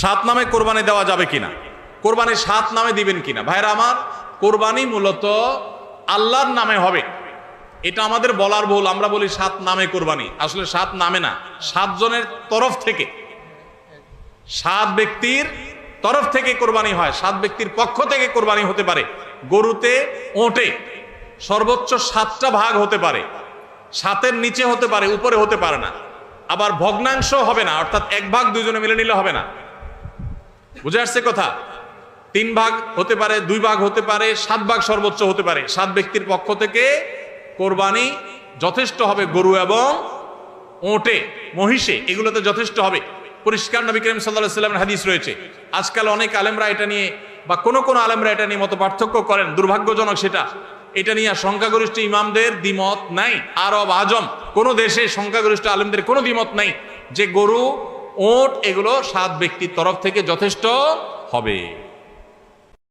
সাত নামে কোরবানি দেওয়া যাবে কিনা, কোরবানি সাত নামে দিবেন কিনা? ভাইরা আমার, কোরবানি মূলত আল্লাহর নামে হবে, এটা আমাদের বলার ভুল। আমরা বলি সাত নামে কোরবানি, আসলে সাত নামে না, সাতজনের তরফ থেকে, সাত ব্যক্তির তরফ থেকে কোরবানি হয়, সাত ব্যক্তির পক্ষ থেকে কোরবানি হতে পারে। গরুতে, ওটে সর্বোচ্চ সাতটা ভাগ হতে পারে, সাতের নিচে হতে পারে, উপরে হতে পারে না। আবার ভগ্নাংশ হবে না, অর্থাৎ এক ভাগ দুইজনে মিলে নিলে হবে না। বুঝে আসছে কথা? তিন ভাগ হতে পারে, দুই ভাগ হতে পারে, সাত ভাগ সর্বোচ্চ হতে পারে। সাত ব্যক্তির পক্ষ থেকে কোরবানি যথেষ্ট হবে। গরু এবং ওটে, মহিষে, এগুলোতে যথেষ্ট হবে। পরিষ্কার নবী করিম সাল্লাল্লাহু আলাইহি ওয়াসাল্লামের হাদিস রয়েছে। আজকাল অনেক আলেমরা এটা নিয়ে, বা কোন আলেমরা এটা নিয়ে মত পার্থক্য করেন, দুর্ভাগ্যজনক সেটা। এটা নিয়ে সংখ্যাগরিষ্ঠ ইমামদের দ্বিমত নাই। আরব, আজম কোন দেশে সংখ্যাগরিষ্ঠ আলেমদের কোনো দ্বিমত নাই যে গরু, ওট এগুলো সাত ব্যক্তির তরফ থেকে যথেষ্ট হবে।